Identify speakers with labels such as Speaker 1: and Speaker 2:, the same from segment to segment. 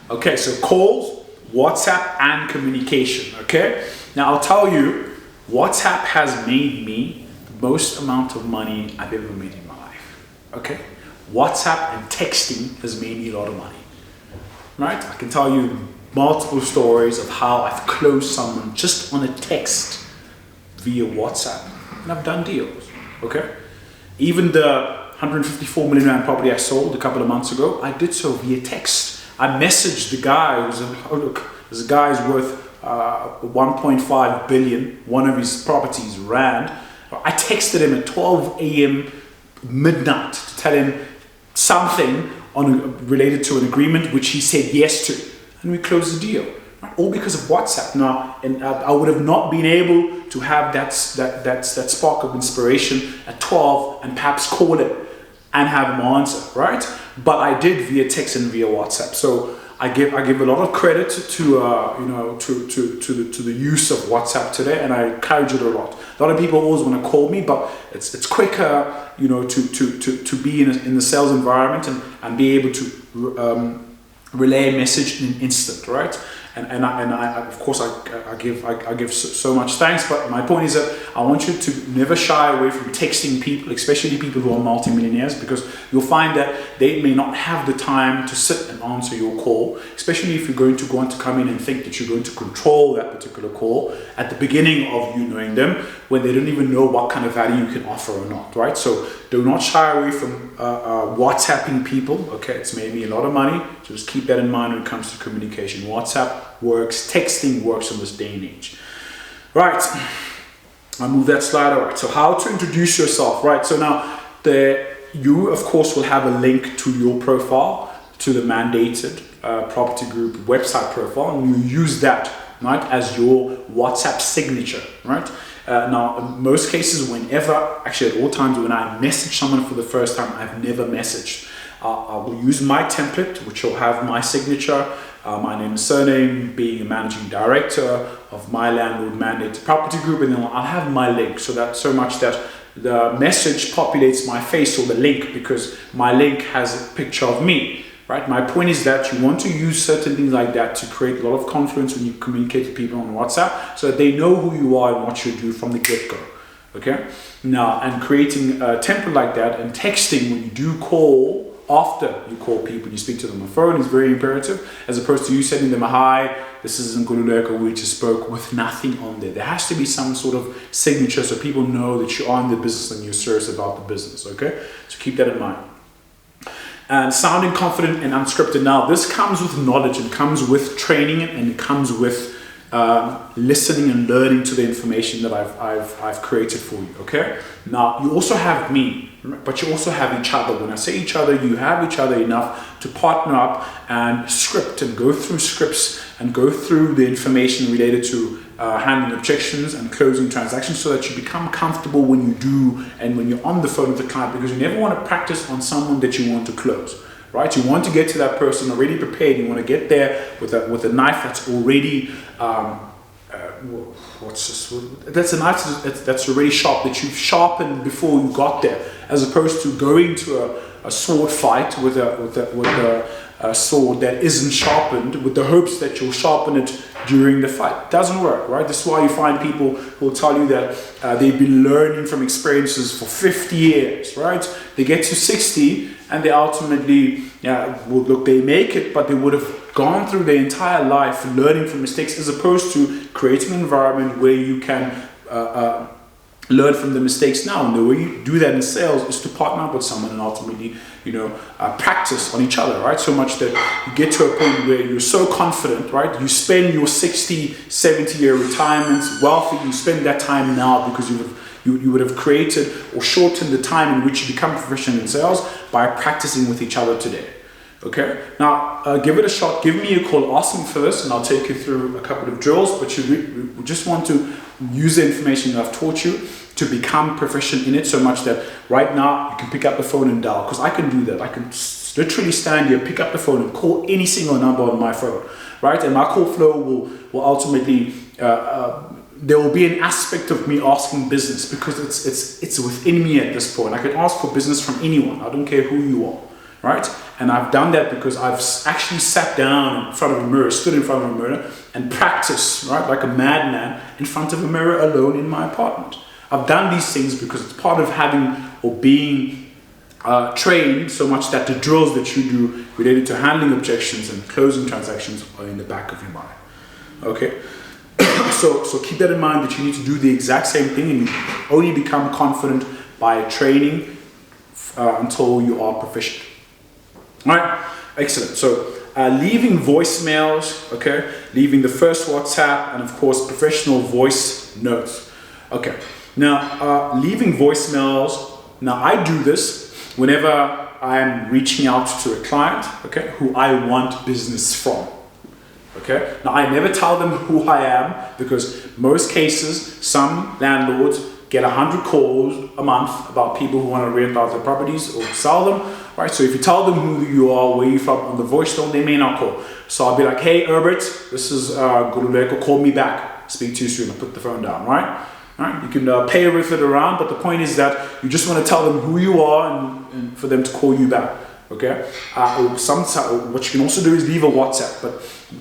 Speaker 1: Okay, so calls, WhatsApp, and communication. Okay, now I'll tell you, WhatsApp has made me the most amount of money I've ever made in my life. Okay, WhatsApp and texting has made me a lot of money. Right, I can tell you multiple stories of how I've closed someone just on a text via WhatsApp, and I've done deals. Okay, even the 154 million rand property I sold a couple of months ago, I did so via text. I messaged the guy who's this guy's worth 1.5 billion, one of his properties, rand. I texted him at 12 a.m. midnight to tell him something related to an agreement which he said yes to, and we closed the deal. All because of WhatsApp. Now, and I would have not been able to have that spark of inspiration at 12 and perhaps call it and have him answer, right? But I did via text and via WhatsApp. So I give a lot of credit to the use of WhatsApp today, and I encourage it a lot. A lot of people always want to call me, but it's quicker, to be in the sales environment and be able to relay a message in an instant, right? And I of course I give so much thanks, but my point is that I want you to never shy away from texting people, especially people who are multimillionaires, because you'll find that they may not have the time to sit and answer your call, especially if you're going to come in and think that you're going to control that particular call at the beginning of you knowing them, when they don't even know what kind of value you can offer or not, right? So do not shy away from WhatsApping people. Okay, it's made me a lot of money. So just keep that in mind when it comes to communication. WhatsApp works, texting works in this day and age. Right, I'll move that slide. All right, so how to introduce yourself, right? So now you of course will have a link to your profile, to the mandated property group website profile, and you use that, right, as your WhatsApp signature, right? Now, in most cases, actually at all times when I message someone for the first time, I've never messaged. I will use my template, which will have my signature, my name and surname, being a managing director of Mylandlord mandated property group, and then I'll have my link, so much that the message populates my face or the link, because my link has a picture of me. Right? My point is that you want to use certain things like that to create a lot of confidence when you communicate with people on WhatsApp, so that they know who you are and what you do from the get-go. Okay? Now, and creating a template like that and texting when you do call, after you call people, you speak to them on the phone, is very imperative, as opposed to you sending them a hi, this is Nkululeko, we just spoke, with nothing on there. There has to be some sort of signature so people know that you are in the business and you're serious about the business. Okay? So keep that in mind. And sounding confident and unscripted. Now, this comes with knowledge, and comes with training, and it comes with listening and learning to the information that I've created for you. Okay. Now, you also have me, but you also have each other. When I say each other, you have each other enough to partner up and script and go through scripts and go through the information related to handling objections and closing transactions, so that you become comfortable when you do and when you're on the phone with the client, because you never want to practice on someone that you want to close, right? You want to get to that person already prepared. You want to get there with a knife that's already that's a knife that's already sharp, that you've sharpened before you got there, as opposed to going to a sword fight with a sword that isn't sharpened with the hopes that you'll sharpen it during the fight. It doesn't work, right? This is why you find people who will tell you that they've been learning from experiences for 50 years, right? They get to 60 and they ultimately, they make it, but they would have gone through their entire life learning from mistakes, as opposed to creating an environment where you can learn from the mistakes now. And the way you do that in sales is to partner up with someone and ultimately, practice on each other, right? So much that you get to a point where you're so confident, right? You spend your 60, 70-year retirement wealthy, you spend that time now, because you would have created or shortened the time in which you become proficient in sales by practicing with each other today. Okay, now give it a shot. Give me a call, ask me for this, and I'll take you through a couple of drills. But you just want to use the information that I've taught you to become proficient in it, so much that right now you can pick up the phone and dial, because I can do that. I can literally stand here, pick up the phone, and call any single number on my phone, right? And my call flow will ultimately there will be an aspect of me asking business, because it's within me at this point. I can ask for business from anyone. I don't care who you are. right? And I've done that because I've actually sat down in front of a mirror, stood in front of a mirror and practiced, right, like a madman in front of a mirror alone in my apartment. I've done these things because it's part of having or being trained so much that the drills that you do related to handling objections and closing transactions are in the back of your mind. Okay, so keep that in mind, that you need to do the exact same thing, and you only become confident by training until you are proficient. All right, excellent. So leaving voicemails, okay, leaving the first WhatsApp, and of course professional voice notes. Okay, now leaving voicemails. Now I do this whenever I'm reaching out to a client, okay, who I want business from. Okay, now I never tell them who I am, because most cases, some landlords get 100 calls a month about people who want to rent out their properties or sell them, right? So if you tell them who you are, where you're from on the voice tone, they may not call. So I'll be like, hey, Herbert, this is Guruleko, call me back. Speak to you soon. I'll put the phone down, right? All right? You can pay with it around, but the point is that you just want to tell them who you are and for them to call you back. Okay, what you can also do is leave a WhatsApp, but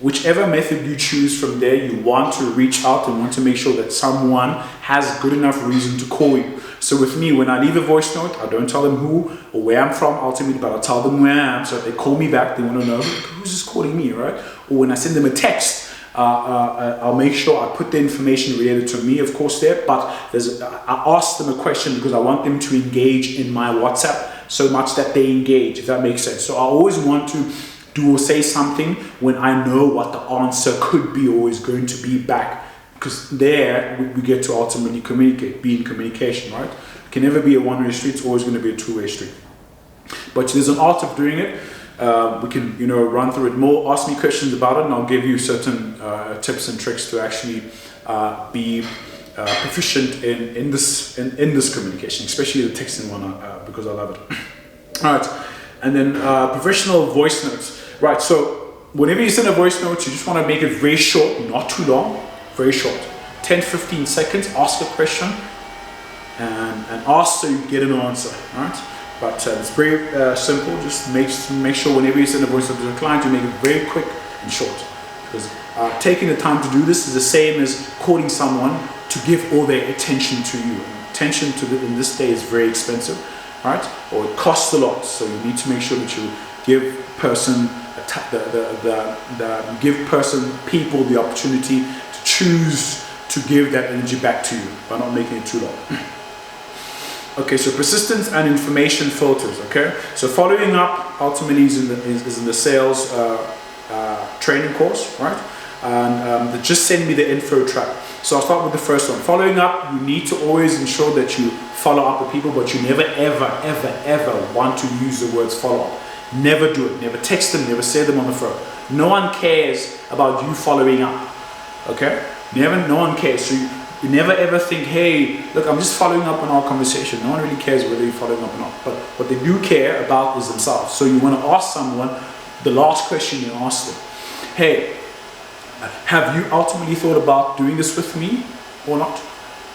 Speaker 1: whichever method you choose from there, you want to reach out and want to make sure that someone has good enough reason to call you. So with me, when I leave a voice note, I don't tell them who or where I'm from ultimately, but I tell them where I am, so if they call me back, they want to know who's this calling me, right? Or when I send them a text, I'll make sure I put the information related to me, of course, there, but I ask them a question because I want them to engage in my WhatsApp so much that they engage, if that makes sense. So I always want to do or say something when I know what the answer could be or is going to be back, because there we get to ultimately communicate, be in communication, right? It can never be a one-way street, it's always going to be a two-way street. But there's an art of doing it. We can, run through it more, ask me questions about it, and I'll give you certain tips and tricks to actually be proficient in this communication, especially the texting one, because I love it. All right, and then professional voice notes. Right, so whenever you send a voice note, you just want to make it very short, not too long, very short. 10-15 seconds, ask a question, and ask so you get an answer, all right? But it's very simple. Just make sure whenever you send a voice note to a client, you make it very quick and short. Because taking the time to do this is the same as calling someone to give all their attention to you. And attention in this day is very expensive, right? Or it costs a lot. So you need to make sure that you give people the opportunity to choose to give that energy back to you by not making it too long. Okay, so persistence and information filters. Okay, so following up ultimately is in the sales training course, right? And just send me the info track. So I'll start with the first one. Following up, you need to always ensure that you follow up with people, but you never, ever, ever, ever want to use the words follow up. Never do it. Never text them. Never say them on the phone. No one cares about you following up. Okay? No one cares. So you never ever think, hey, look, I'm just following up on our conversation. No one really cares whether you're following up or not. But what they do care about is themselves. So you want to ask someone the last question you ask them. Hey, have you ultimately thought about doing this with me or not?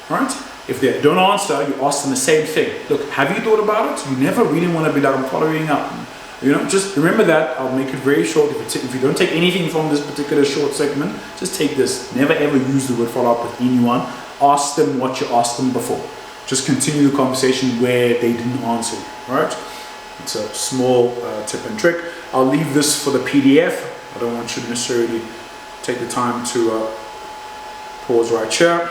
Speaker 1: Right? If they don't answer, you ask them the same thing. Look, have you thought about it? You never really want to be like, I'm following up. Just remember that. I'll make it very short. If you don't take anything from this particular short segment, just take this. Never ever use the word follow up with anyone. Ask them what you asked them before. Just continue the conversation where they didn't answer you, right? It's a small tip and trick. I'll leave this for the PDF. I don't want you to necessarily take the time to pause right here.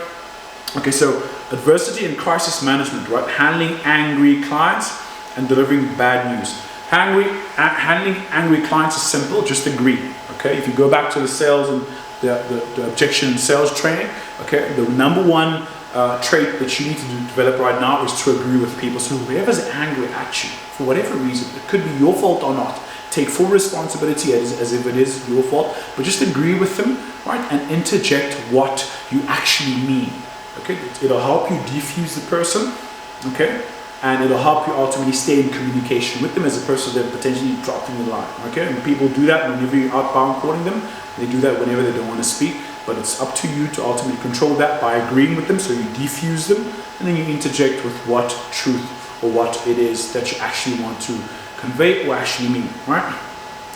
Speaker 1: Okay, so adversity and crisis management, right? Handling angry clients and delivering bad news. Handling angry clients is simple, just agree. Okay, if you go back to the sales and the objection and sales training, okay, the number one trait that you need to develop right now is to agree with people. So whoever's angry at you, for whatever reason, it could be your fault or not, take full responsibility as if it is your fault, but just agree with them, right, and interject what you actually mean. Okay, it'll help you defuse the person, okay, and it'll help you ultimately stay in communication with them as a person that potentially dropped in the line. Okay, and people do that whenever you're outbound calling them. They do that whenever they don't want to speak, but it's up to you to ultimately control that by agreeing with them. So you defuse them, and then you interject with what truth or what it is that you actually want to convey or actually mean, right?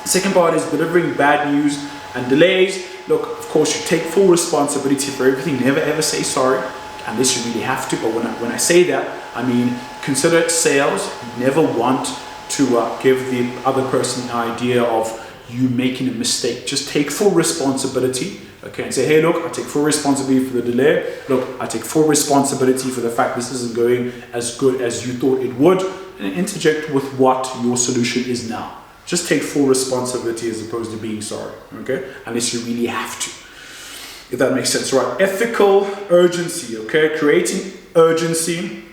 Speaker 1: Second part is delivering bad news and delays. Look, of course, you take full responsibility for everything. Never ever say sorry unless you really have to. But when I say that, I mean, consider it sales. You never want to give the other person an idea of you making a mistake. Just take full responsibility, okay, and say, hey, look, I take full responsibility for the delay. Look, I take full responsibility for the fact this isn't going as good as you thought it would, and interject with what your solution is now. Just take full responsibility as opposed to being sorry, okay? Unless you really have to, if that makes sense, right? Ethical urgency, okay? Creating urgency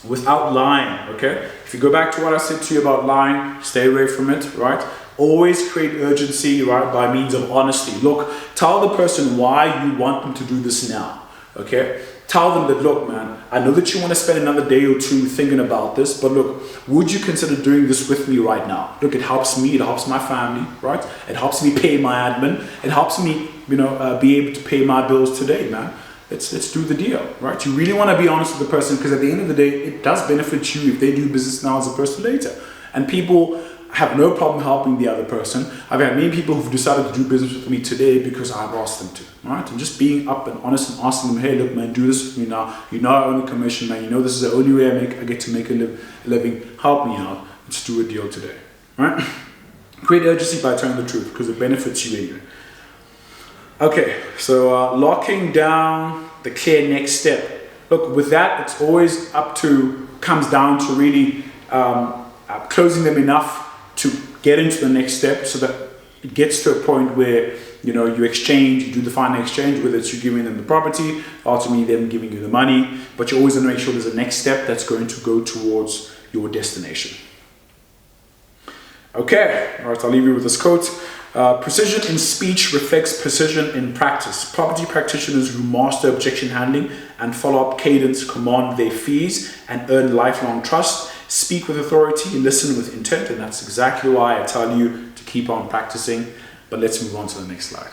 Speaker 1: without lying, okay? If you go back to what I said to you about lying, stay away from it, right? Always create urgency, right, by means of honesty. Look, tell the person why you want them to do this now, okay? Tell them that, look, man, I know that you want to spend another day or two thinking about this, but look, would you consider doing this with me right now? Look, it helps me, it helps my family, right? It helps me pay my admin. It helps me, be able to pay my bills today, man. Let's do the deal, right? You really want to be honest with the person, because at the end of the day, it does benefit you if they do business now as opposed to later. And people have no problem helping the other person. I've had many people who've decided to do business with me today because I've asked them to, right? And just being up and honest and asking them, hey, look, man, do this with me now. You know I own a commission, man. You know this is the only way I get to make a living. Help me out. Let's do a deal today, right? Create urgency by telling the truth because it benefits you anyway. Okay, so locking down the clear next step. Look, with that, it's always comes down to really closing them enough to get into the next step, so that it gets to a point where you exchange, you do the final exchange, whether it's you giving them the property, ultimately them giving you the money, but you always want to make sure there's a next step that's going to go towards your destination. Okay, all right, I'll leave you with this quote. Precision in speech reflects precision in practice. Property practitioners who master objection handling and follow-up cadence command their fees and earn lifelong trust. Speak with authority, listen with intent, and that's exactly why I tell you to keep on practicing. But let's move on to the next slide.